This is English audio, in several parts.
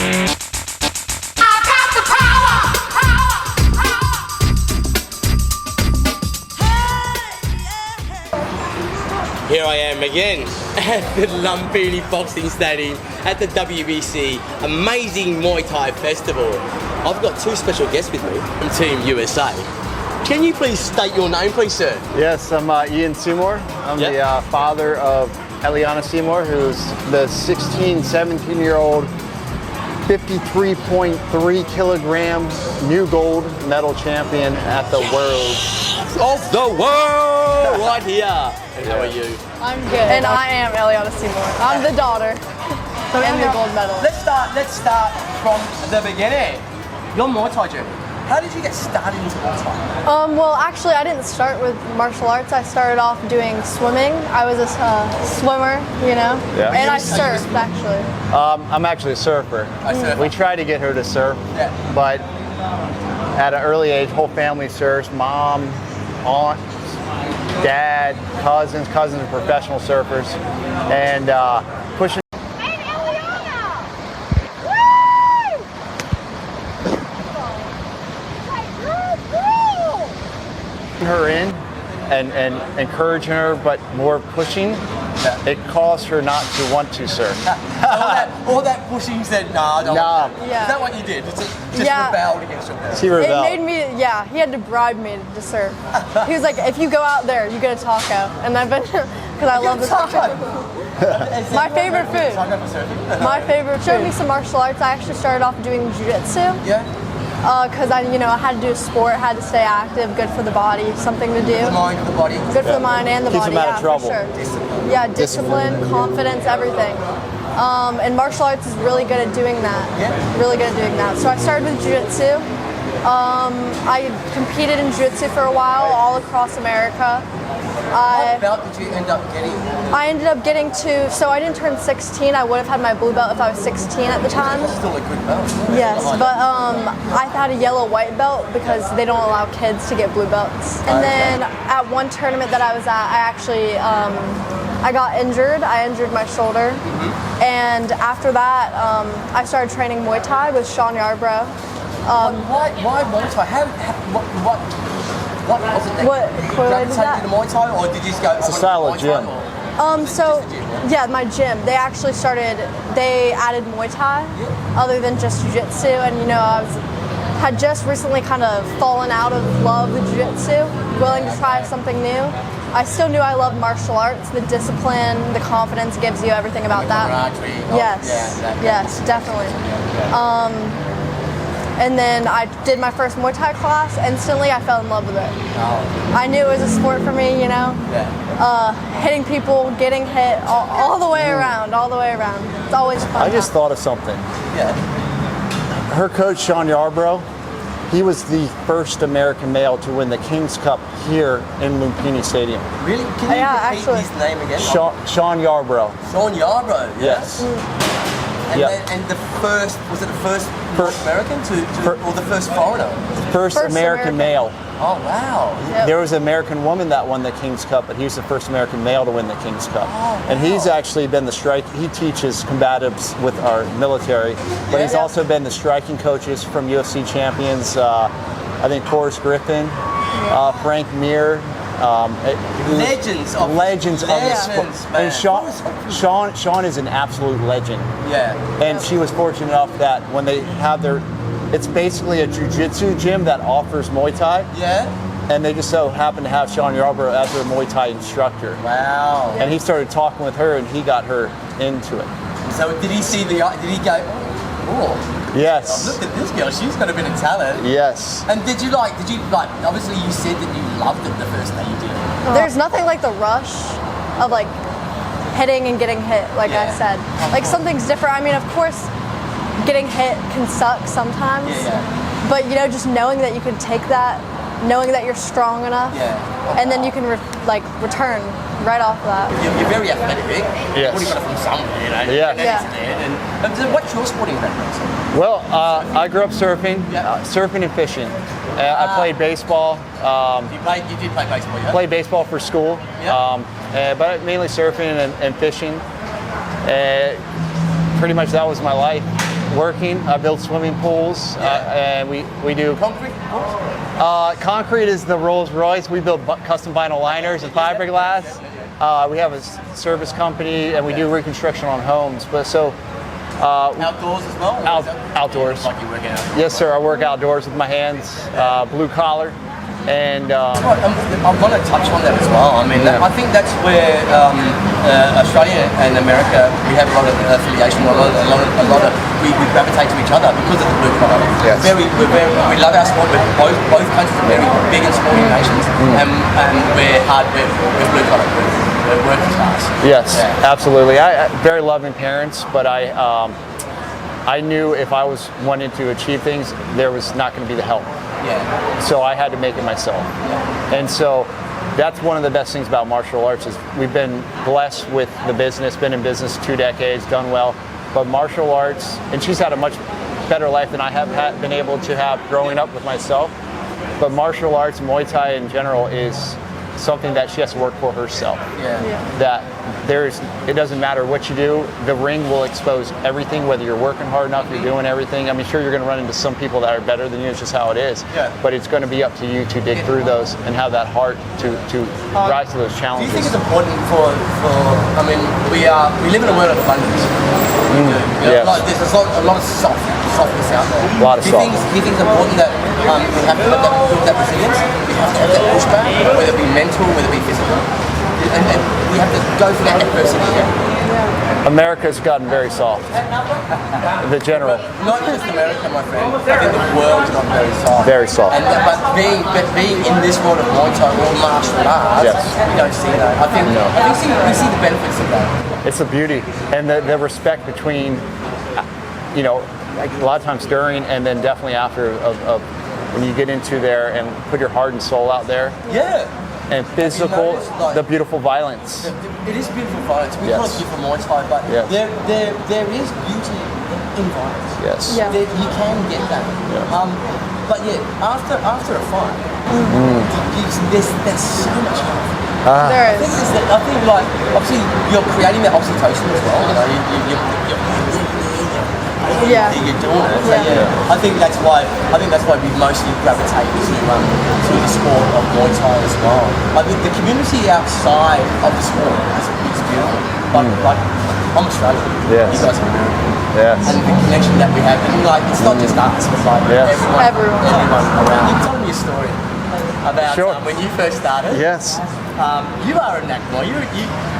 Here I am again at the Lumpinee Boxing Stadium at the WBC Amazing Muay Thai Festival. I've got two special guests with me from Team USA. Can you please state your name, please, sir? Yes, I'm Eliana Seymor. I'm the father of Eliana Seymor, who's the 16, 17-year-old, 53.3 kilogram new gold medal champion at the world. Of the world! Right here. And how are you? I'm good. And I am Eliana Seymor. I'm the daughter. So I'm the gold medalist. Let's start from the beginning. Your Muay Thai journey. How did you get started into Muay Thai? Well, actually, I didn't start with martial arts. I started off doing swimming. I was a swimmer, you know, and I surfed, actually. I'm actually a surfer. We tried to get her to surf, but at an early age, whole family surfs. Mom, aunt, dad, cousins are professional surfers, and pushing her in and encouraging her, but more pushing, it caused her not to want to surf. all that pushing said, nah, I don't want that. Yeah. Is that what you did? Just rebelled against your parents? She rebelled. It made me, he had to bribe me to surf. He was like, if you go out there, you get a taco. And I've been, because I love the taco. My favorite food. My favorite food. Showed me some martial arts. I actually started off doing jiu-jitsu. Yeah. Because I had to do a sport, had to stay active, good for the body, something to do. The mind and the body. Good for the mind and the Keeps body, them out of trouble. for sure. Discipline. Yeah, discipline, confidence, everything. And martial arts is really good at doing that. Yeah. Really good at doing that. So I started with jiu-jitsu. I competed in jiu-jitsu for a while, all across America. What belt did you end up getting? I ended up getting to, so I didn't turn 16. I would have had my blue belt if I was 16 at the time. That's still a good belt. Yes, but I had a yellow-white belt because they don't allow kids to get blue belts. And then at one tournament that I was at, I actually, I got injured. I injured my shoulder. And after that, I started training Muay Thai with Sean Yarbrough. Why Muay Thai? What was it? What gravitated to Muay Thai, or did you just go? It's a style of gym. Yeah, my gym. They actually they added Muay Thai other than just Jiu-Jitsu. And I had just recently kind of fallen out of love with Jiu-Jitsu, willing to try something new. I still knew I loved martial arts, the discipline, the confidence gives you everything about that. Yes, definitely. And then I did my first Muay Thai class. Instantly, I fell in love with it. I knew it was a sport for me, hitting people, getting hit, all the way around, It's always fun. I just thought of something. Yeah. Her coach, Sean Yarbrough, he was the first American male to win the King's Cup here in Lumpinee Stadium. Really? Can you repeat his name again? Sean Yarbrough. Sean Yarbrough, Yes. And the first, was it the first American or the first foreigner? First American male. Oh, wow. Yep. There was an American woman that won the King's Cup, but he was the first American male to win the King's Cup. And he's actually been he teaches combatives with our military, but he's also been the striking coaches from UFC champions, I think Forrest Griffin, Frank Mir. Legends of this sport. And Sean is an absolute legend. Yeah. And she was fortunate enough that when they have it's basically a jiu-jitsu gym that offers Muay Thai. Yeah. And they just so happened to have Sean Yarbrough as their Muay Thai instructor. Wow. And he started talking with her and he got her into it. So did he go, oh. Yes. Oh, look at this girl, she's got a bit of talent. Yes. And did you obviously you said that you loved it the first day you did it. There's nothing like the rush of hitting and getting hit, I said. Something's different. I mean, of course, getting hit can suck sometimes. But just knowing that you can take that, knowing that you're strong enough, and then you can return right off of that. You're very athletic. Yes. What do you got it from somewhere, And what's your sporting background? Well, I grew up surfing, surfing and fishing. I played baseball. You did play baseball, yeah? Played baseball for school, but mainly surfing and fishing. Pretty much that was my life. working. I build swimming pools, and we do Concrete? concrete is the Rolls Royce. We build custom vinyl liners and fiberglass. We have a service company, and we do reconstruction on homes. But Outdoors as well? Outdoors. Like you work out? Yes, sir. I work outdoors with my hands, blue collar, and Right, I want to touch on that as well. I mean, I think that's where Australia and America, we have a lot of affiliation, a lot of we gravitate to each other because of the blue collar. Yes. We love our sport, but both countries are very big and sporting nations, and we're blue collar, we're working class. yes, absolutely. I very loving parents, but I knew if I was wanting to achieve things, there was not going to be the help. Yeah. So I had to make it myself. And so that's one of the best things about martial arts is we've been blessed with the business, been in business 2 decades, done well. But martial arts, and she's had a much better life than I have been able to have growing up with myself. But martial arts, Muay Thai in general, is something that she has to work for herself. That it doesn't matter what you do, the ring will expose everything, whether you're working hard enough, you're doing everything. I mean, sure, you're going to run into some people that are better than you, it's just how it is. But it's going to be up to you to dig through those and have that heart to rise to those Do challenges. you think it's important for I mean, we live in a world of abundance. Yes. There's a lot of softness out there. A lot of do you think it's important that we have to build that resilience? We have to have that pushback, whether it be mental, whether it be physical. And we have to go for that adversity. America's gotten very soft. The general. Not just America, my friend. I think the world's got very soft. Very soft. And but being in this world of Muay Thai or martial arts, we don't see that. I think we see the benefits of that. It's a beauty, and the respect between, like a lot of times during and then definitely after of when you get into there and put your heart and soul out there. Yeah. And physical, the beautiful violence. It is beautiful violence. We call it beautiful Muay Thai, but there is beauty in violence. Yes. Yeah. You can get that. But after a fight, there's so much love. There is. I think like obviously you're creating that oxytocin as well. You're doing it. So I think that's why we mostly gravitate to the sport of Muay Thai as well. Like the community outside of the sport is beautiful. Like I'm Australian. Yes. You guys are American. Yes. And the connection that we have, and like it's not just us, but like everyone around. You tell me a story about when you first started. Yes. You are a Nakmo.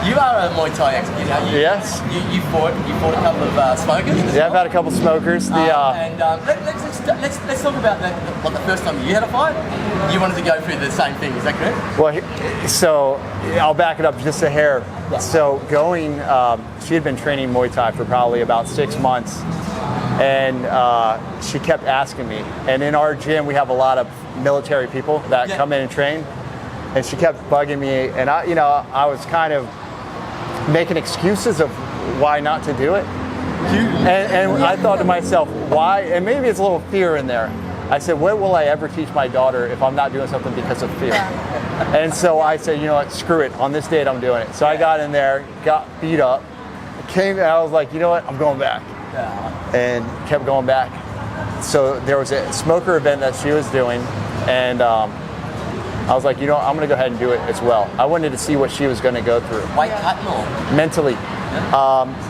You are a Muay Thai expert. Yes. You fought a couple of smokers. Yeah, I've had a couple smokers. And let's talk about the first time you had a fight. You wanted to go through the same thing. Is that correct? Well, so I'll back it up just a hair. Yeah. So she had been training Muay Thai for probably about 6 months, and she kept asking me. And in our gym, we have a lot of military people that come in and train. And she kept bugging me, and I was kind of making excuses of why not to do it. And I thought to myself, why? And maybe it's a little fear in there. I said, what will I ever teach my daughter if I'm not doing something because of fear? And so I said, you know what, screw it. On this date, I'm doing it. So I got in there, got beat up, came, and I was like, you know what, I'm going back. And kept going back. So there was a smoker event that she was doing, and I was like, you know what, I'm going to go ahead and do it as well. I wanted to see what she was going to go through. Weight cutting or? Mentally.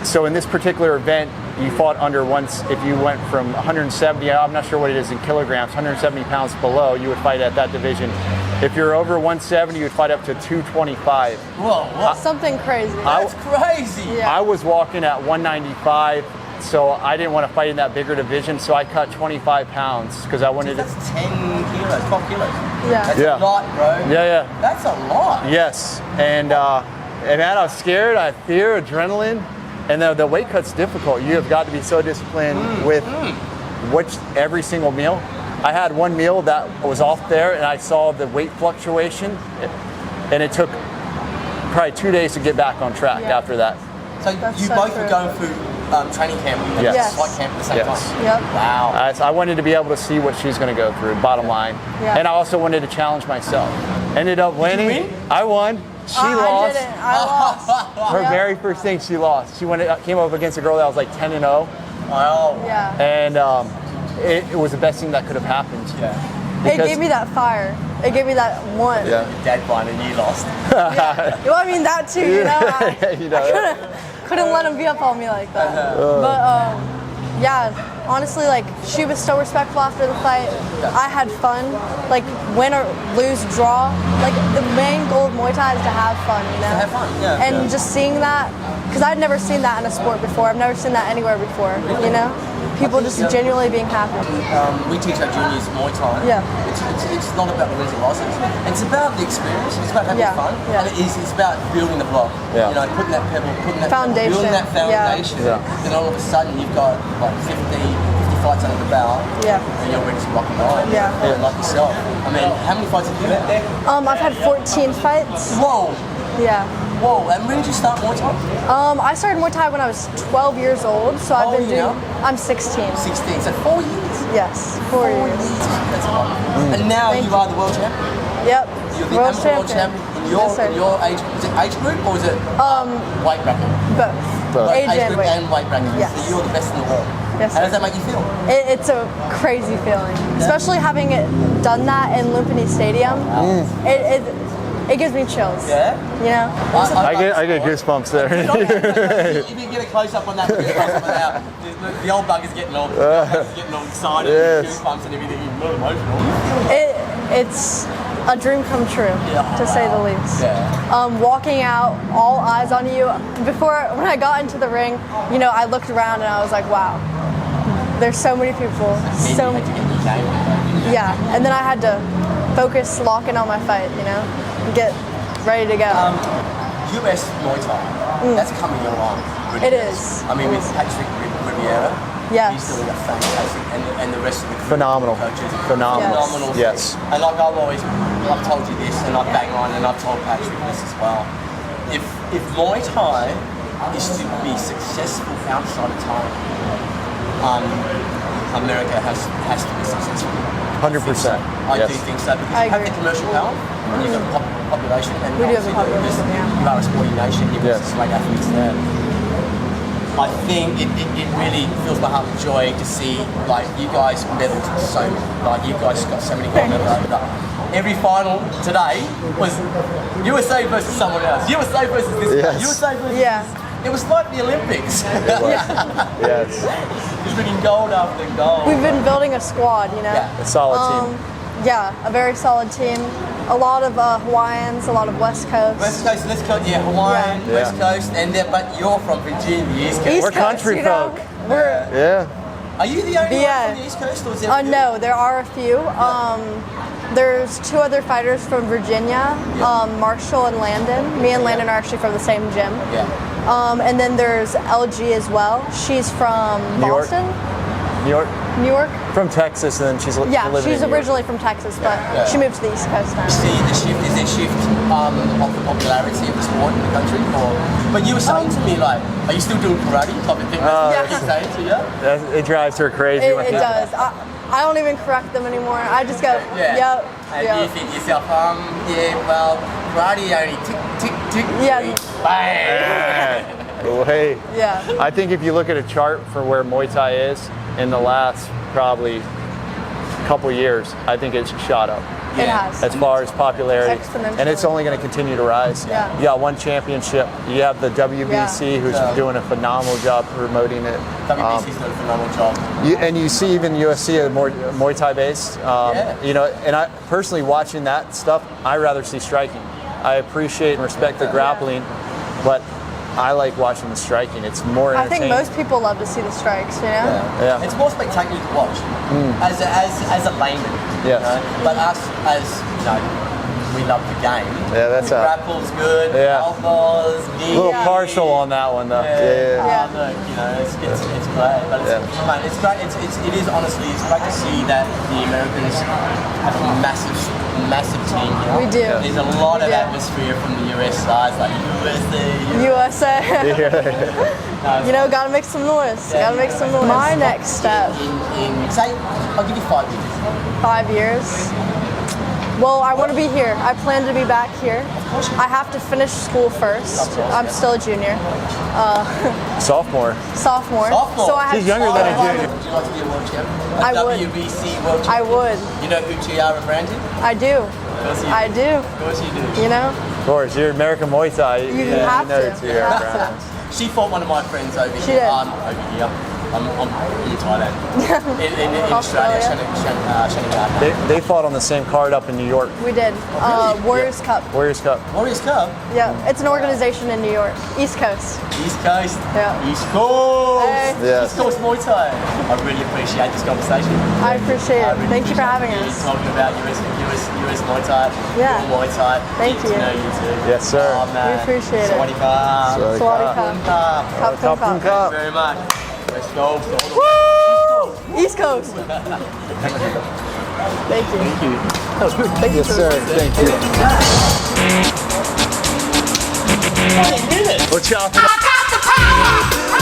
So in this particular event, you fought under once, if you went from 170, I'm not sure what it is in kilograms, 170 pounds below, you would fight at that division. If you're over 170, you would fight up to 225. Whoa, what? Something crazy. That's crazy. Yeah. I was walking at 195, so I didn't want to fight in that bigger division, so I cut 25 pounds because I wanted to. That's 10 kilos, 12 kilos. Yeah. That's a lot, bro. Yeah. That's a lot. Yes, and man, I was scared. I had fear, adrenaline, and the weight cut's difficult. You have got to be so disciplined with every single meal. I had one meal that was off there, and I saw the weight fluctuation, and it took probably 2 days to get back on track after that. So you both were going through training camp and fight camp at the same time? Yep. Wow. So I wanted to be able to see what she's going to go through, bottom line. Yeah. And I also wanted to challenge myself. Ended up winning. Did you win? I won. She lost. I didn't. I lost. Her very first thing, she lost. She came up against a girl that was like 10-0. Wow. Yeah. And it was the best thing that could have happened. Yeah. It gave me that fire. It gave me that one. Yeah. Your dad won and you lost. Yeah. Well, I mean that too. You know, You know, I couldn't let him be up on me like that. But yeah, honestly, like she was so respectful after the fight. I had fun. Like win or lose, draw. Like the main goal of Muay Thai is to have fun. You know. Have fun, yeah. And just seeing that, because I'd never seen that in a sport before. I've never seen that anywhere before. You know. People just genuinely being happy. We teach our juniors Muay Thai. Yeah. It's not about the wins and losses. It's about the experience. It's about having fun. Yeah. And it's about building the block. Yeah. You know, putting that pebble, Foundation. building that foundation. Yeah. Then all of a sudden you've got like 50 fights under the belt. Yeah. And you're ready to rock and roll. Yeah. Like yourself. I mean, how many fights have you had? I've had 14 fights. Whoa. Yeah. Whoa. And when did you start Muay Thai? I started Muay Thai when I was 12 years old, so I've been doing. I'm 16. 16. So 4 years. Yes, 4 years. That's a lot. And now Thank you you. are the world champion. Yep. You're the World amateur world champion. champion in Yes, sir. your age. Is it age group or is it weight bracket? Both. Age Age and group weight. and weight bracket. Yes. So you're the best in the world. Yes, How sir. does that make you feel? It's a crazy feeling, especially having done that in Lumpinee Stadium. It gives me chills. Yeah. You know. I get goosebumps there. If you get a close up on that, the old bug is getting all excited, Yes. goosebumps and everything. Not emotional. It's a dream come true, to say the least. Yeah. Walking out, all eyes on you. When I got into the ring, you know, I looked around and I was like, wow, there's so many people. So You had to get the game. yeah, and then I had to focus, lock in on my fight, you know, and get ready to go. US Muay Thai, that's coming along. Really It fast. is. I mean, with Patrick Riviera, Yes. he's doing a fantastic, and the rest of the Phenomenal. coaches. Phenomenal. Phenomenal. Yes. And like I've told you this, and I bang on, and I've told Patrick this as well. If Muay Thai is to be successful outside of Thailand, America has to be successful. 100%. I Yes. do think so because I you have the agree. commercial power, and you've got a population, and We do have a obviously population, yeah. you are a sporting nation. You've got Yes. some great athletes there. I think it really fills my heart with joy to see like you guys medaled so like you guys got so many gold medals. Every final today was USA versus someone else. USA versus this guy. Yes. USA versus Yeah. this. It was like the Olympics. Yes. Just winning gold after gold. We've been building a squad, you know. Yeah. A solid team. Yeah, a very solid team. A lot of Hawaiians, a lot of West Coast. West Coast, let's go, Hawaiian, Yeah. West Coast, and then, but you're from Virginia, the East Coast. East We're Coast, country you know? folk. We're Yeah. Are you the only Yeah. one from the East Coast, or is there? no, there are a few. There's two other fighters from Virginia, Marshall and Landon. Me and Landon are actually from the same gym. Yeah. And then there's LG as well. She's from New York? Boston, New York. New York. From Texas, and then she's living Yeah, in she's New York. originally from Texas, but Yeah. she moved to the East Coast now. See the shift, is there a shift of the popularity of the sport in the country? Or, but you were saying to me, like, are you still doing karate type of thing? Yeah. That's what you're saying to you? It drives her crazy. It when does. I don't even correct them anymore. I just go, Yeah. yep, And yep. you think to yourself, yeah, well, karate only tick, tick, tick, Yeah. bang. Well, hey, Yeah. I think if you look at a chart for where Muay Thai is in the last probably couple years, I think it's shot up It has. as far as popularity, Exponentially. and it's only going to continue to rise. Yeah. You got one championship. You have the WBC, who's doing a phenomenal job promoting it. WBC's done a phenomenal job. And you see even UFC more Muay Thai based. Yeah. You know, and I personally watching that stuff, I rather see striking. I appreciate and respect the grappling, but I like watching the striking. It's more I think entertaining. most people love to see the strikes, you know? Yeah. It's more spectacular to watch as a layman. Yes. You know? But us as we love the game. Yeah, that's the a grapple's good. Yeah. Elbows, knees. little partial on that one though. Yeah. Yeah. Look, it's great. But it's great. It is honestly, it's great to see that the Americans have a massive team. You know? We do. There's a lot We of do. atmosphere from the US side, like USA. USA. Yeah. You know, gotta make some noise. Gotta make some noise. My next step, In say, I'll give you 5 years. 5 years. Well, I want to be here. I plan to be back here. I have to finish school first. I'm still a junior. Sophomore. Sophomore. Sophomore. So I have She's younger than a junior. Would you like to be a world champion? I A would. WBC world I champion? would. You know who TR and Brandon? I do. Of course you I do. Of course you do. You know? Of course, you're American Muay Thai. You have know to. it's You here, have Brandon. She fought one of my friends over She here. did. Over here. I'm in Thailand. in Australia. They fought on the same card up in New York. We did. really? Warriors Cup. Warriors Cup. Warriors Cup. Yeah, it's an organization in New York, East Coast. East Coast. Yeah. East Coast. Hey. Yes. East Coast Muay Thai. I really appreciate this conversation. I appreciate it. really Thank you for appreciate having you us. Talking about US Muay Thai. Yeah. Your Muay Thai. Thank Get you. to know you too. Yes, sir. Oh, man. We appreciate it. Sawadee ka. Sawadee ka. Cup. Cup. Thank you very much. Let's go. East Coast. Thank you. Thank you. That was good. Yes, sir. Thank you. I did it. We're chopping. I got the power.